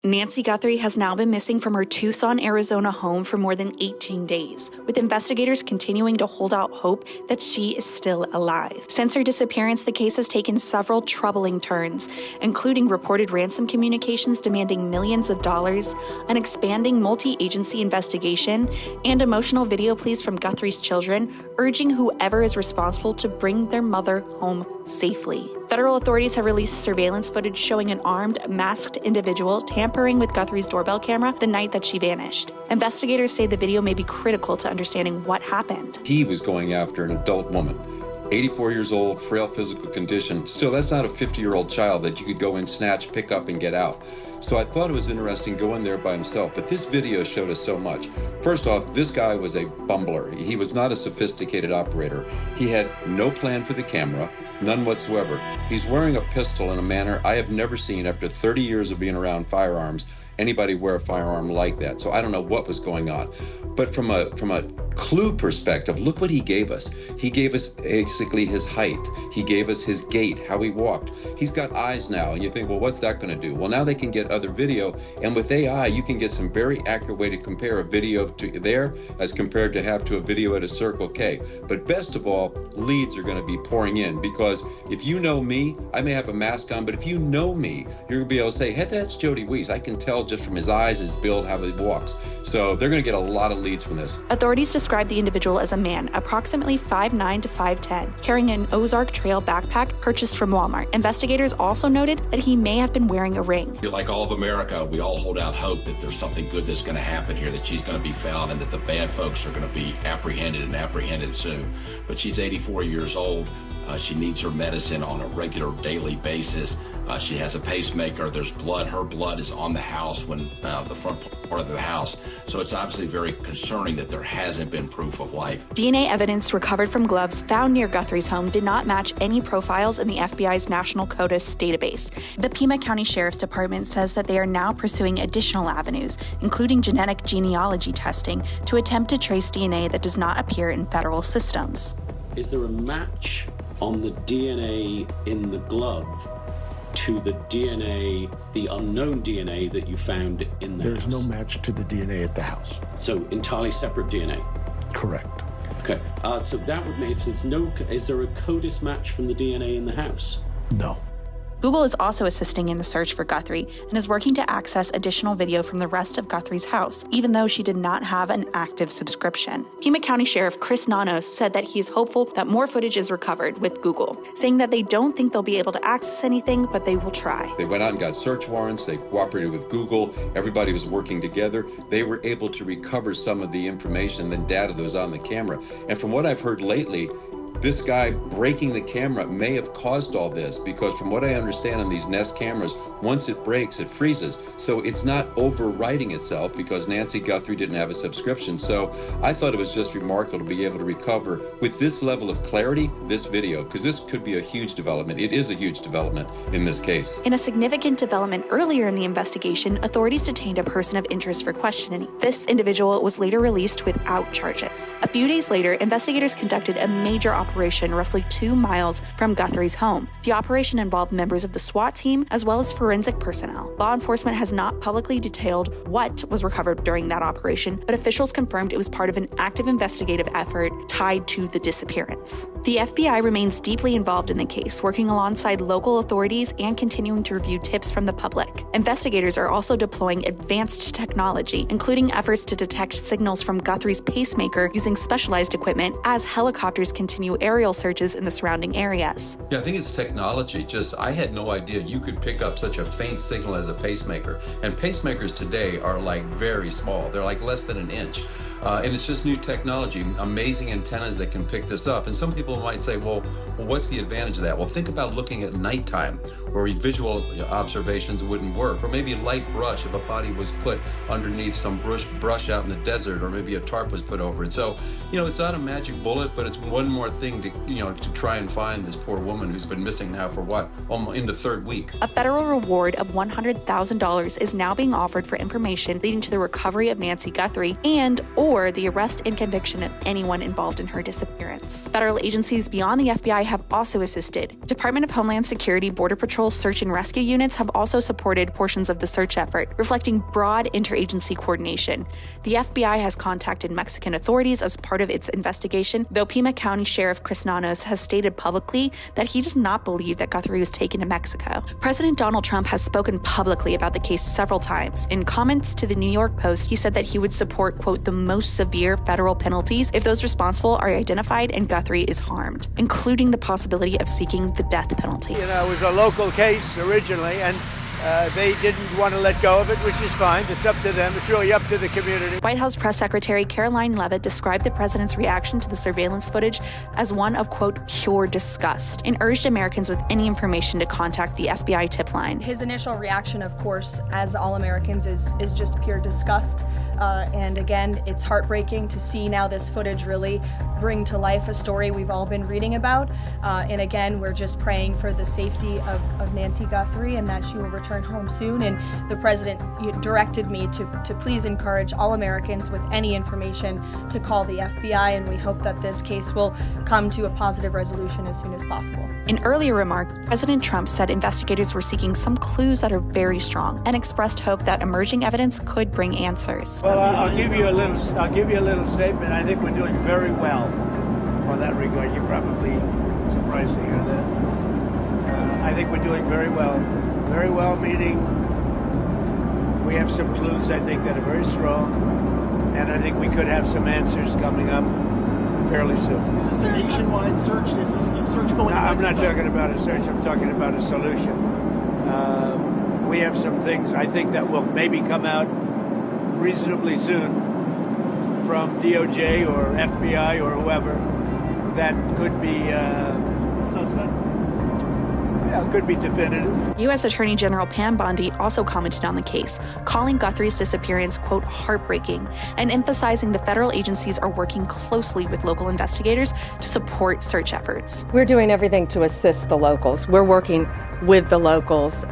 Nancy Guthrie has now been missing from her Tucson, Arizona home for more than 18 days, with investigators continuing to hold out hope that she is still alive. Since her disappearance, the case has taken several troubling turns, including reported ransom communications demanding millions of dollars, an expanding multi-agency investigation, and emotional video pleas from Guthrie's children urging whoever is responsible to bring their mother home safely. Federal authorities have released surveillance footage showing an armed, masked individual tampering with Guthrie's doorbell camera the night that she vanished. Investigators say the video may be critical to understanding what happened. He was going after an adult woman, 84 years old, frail physical condition. Still, that's not a 50-year-old child that you could go and snatch, pick up, and get out. So I thought it was interesting going there by himself, but this video showed us so much. First off, this guy was a bumbler. He was not a sophisticated operator. He had no plan for the camera, none whatsoever. He's wearing a pistol in a manner I have never seen after 30 years of being around firearms, anybody wear a firearm like that. So I don't know what was going on. But from a clue perspective, look what he gave us. He gave us basically his height. He gave us his gait, how he walked. He's got eyes now, and you think, well, what's that going to do? Well, now they can get other video, and with AI, you can get some very accurate way to compare a video to there as compared to have to a video at a Circle K. But best of all, leads are going to be pouring in, because if you know me, I may have a mask on, but if you know me, you're going to be able to say, hey, that's Jody Weiss. I can tell just from his eyes, his build, how he walks. So they're going to get a lot of leads from this. Authorities described the individual as a man, approximately 5'9" to 5'10", carrying an Ozark Trail backpack purchased from Walmart. Investigators also noted that he may have been wearing a ring. Like all of America, we all hold out hope that there's something good that's going to happen here, that she's going to be found, and that the bad folks are going to be apprehended soon. But she's 84 years old. She needs her medicine on a regular daily basis. She has a pacemaker. There's blood. Her blood is on the house, when the front part of the house. So it's obviously very concerning that there hasn't been proof of life. DNA evidence recovered from gloves found near Guthrie's home did not match any profiles in the FBI's National CODIS database. The Pima County Sheriff's Department says that they are now pursuing additional avenues, including genetic genealogy testing, to attempt to trace DNA that does not appear in federal systems. Is there a match on the DNA in the glove to the DNA, the unknown DNA that you found in the house? There's no match to the DNA at the house. So entirely separate DNA? Correct. Okay, so that would mean, if there's no, is there a CODIS match from the DNA in the house? No. Google is also assisting in the search for Guthrie and is working to access additional video from the rest of Guthrie's house, even though she did not have an active subscription. Pima County Sheriff Chris Nanos said that he is hopeful that more footage is recovered with Google, saying that they don't think they'll be able to access anything, but they will try. They went out and got search warrants. They cooperated with Google. Everybody was working together. They were able to recover some of the information and data that was on the camera. And from what I've heard lately, this guy breaking the camera may have caused all this, because from what I understand on these Nest cameras, once it breaks, it freezes. So it's not overwriting itself, because Nancy Guthrie didn't have a subscription. So I thought it was just remarkable to be able to recover with this level of clarity, this video, because this could be a huge development. It is a huge development in this case. In a significant development earlier in the investigation, authorities detained a person of interest for questioning. This individual was later released without charges. A few days later, investigators conducted a major operation roughly 2 miles from Guthrie's home. The operation involved members of the SWAT team as well as forensic personnel. Law enforcement has not publicly detailed what was recovered during that operation, but officials confirmed it was part of an active investigative effort tied to the disappearance. The FBI remains deeply involved in the case, working alongside local authorities and continuing to review tips from the public. Investigators are also deploying advanced technology, including efforts to detect signals from Guthrie's pacemaker using specialized equipment as helicopters continue aerial searches in the surrounding areas. Yeah, I think it's technology. I had no idea you could pick up such a faint signal as a pacemaker. And pacemakers today are like very small. They're like less than an inch. And it's just new technology, amazing antennas that can pick this up. And some people might say, well, what's the advantage of that? Well, think about looking at nighttime where visual observations wouldn't work, or maybe a light brush if a body was put underneath some brush out in the desert, or maybe a tarp was put over it. So, it's not a magic bullet, but it's one more thing to, to try and find this poor woman who's been missing now for what, almost in the 3rd week. A federal reward of $100,000 is now being offered for information leading to the recovery of Nancy Guthrie and/or or the arrest and conviction of anyone involved in her disappearance. Federal agencies beyond the FBI have also assisted. Department of Homeland Security Border Patrol search and rescue units have also supported portions of the search effort, reflecting broad interagency coordination. The FBI has contacted Mexican authorities as part of its investigation, though Pima County Sheriff Chris Nanos has stated publicly that he does not believe that Guthrie was taken to Mexico. President Donald Trump has spoken publicly about the case several times. In comments to the New York Post, he said that he would support, quote, the most severe federal penalties if those responsible are identified and Guthrie is harmed, including the possibility of seeking the death penalty. You know, it was a local case originally, and they didn't want to let go of it, which is fine. It's up to them. It's really up to the community. White House Press Secretary Caroline Leavitt described the president's reaction to the surveillance footage as one of, quote, pure disgust, and urged Americans with any information to contact the FBI tip line. His initial reaction, of course, as all Americans, is just pure disgust. And again, it's heartbreaking to see now this footage really bring to life a story we've all been reading about. And again, we're just praying for the safety of Nancy Guthrie and that she will return home soon. And the president directed me to please encourage all Americans with any information to call the FBI, and we hope that this case will come to a positive resolution as soon as possible. In earlier remarks, President Trump said investigators were seeking some clues that are very strong and expressed hope that emerging evidence could bring answers. Well, I'll give you a little statement. I think we're doing very well on that regard. You're probably surprised to hear that. I think we're doing very well. Very well, meaning we have some clues, I think, that are very strong, and I think we could have some answers coming up fairly soon. Is this a nationwide search? Is this a search going on? No, I'm not talking about a search. I'm talking about a solution. We have some things, I think, that will maybe come out reasonably soon from DOJ or FBI or whoever that could be suspect. Yeah, could be definitive. U.S. Attorney General Pam Bondi also commented on the case, calling Guthrie's disappearance, quote, heartbreaking, and emphasizing the federal agencies are working closely with local investigators to support search efforts. We're doing everything to assist the locals. We're working with the locals.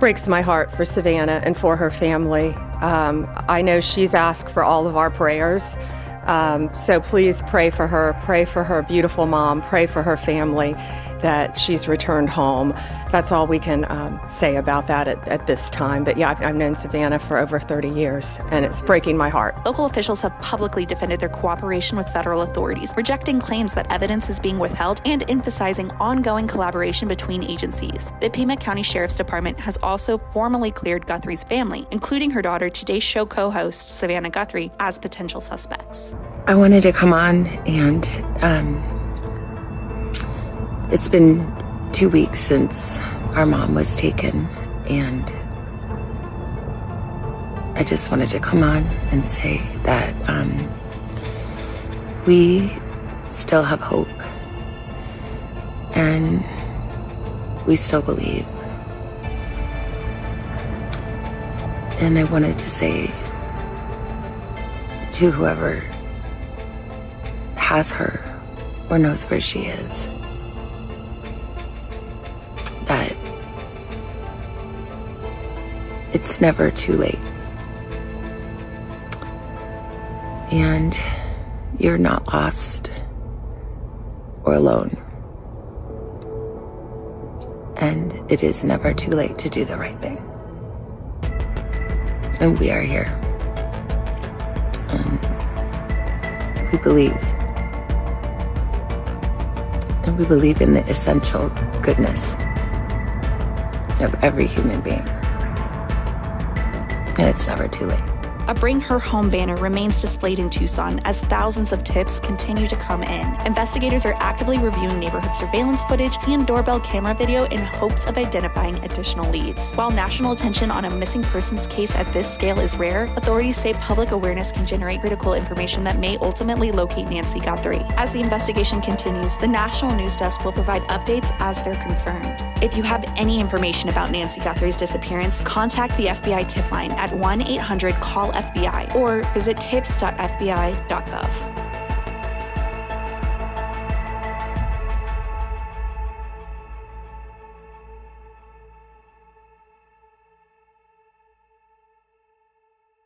Breaks my heart for Savannah and for her family. I know she's asked for all of our prayers. So please pray for her beautiful mom, pray for her family that she's returned home. That's all we can say about that at this time. But yeah, I've known Savannah for over 30 years, and it's breaking my heart. Local officials have publicly defended their cooperation with federal authorities, rejecting claims that evidence is being withheld and emphasizing ongoing collaboration between agencies. The Pima County Sheriff's Department has also formally cleared Guthrie's family, including her daughter, Today's Show co-host Savannah Guthrie, as potential suspects. I wanted to come on, and it's been 2 weeks since our mom was taken, and I just wanted to come on and say that we still have hope, and we still believe. And I wanted to say to whoever has her or knows where she is, that it's never too late. And you're not lost or alone. And it is never too late to do the right thing. And we are here. And we believe. And we believe in the essential goodness of every human being. And it's never too late. A Bring Her Home banner remains displayed in Tucson as thousands of tips continue to come in. Investigators are actively reviewing neighborhood surveillance footage and doorbell camera video in hopes of identifying additional leads. While national attention on a missing persons case at this scale is rare, authorities say public awareness can generate critical information that may ultimately locate Nancy Guthrie. As the investigation continues, the National News Desk will provide updates as they're confirmed. If you have any information about Nancy Guthrie's disappearance, contact the FBI tip line at 1-800-CALL-FBI or visit tips.fbi.gov.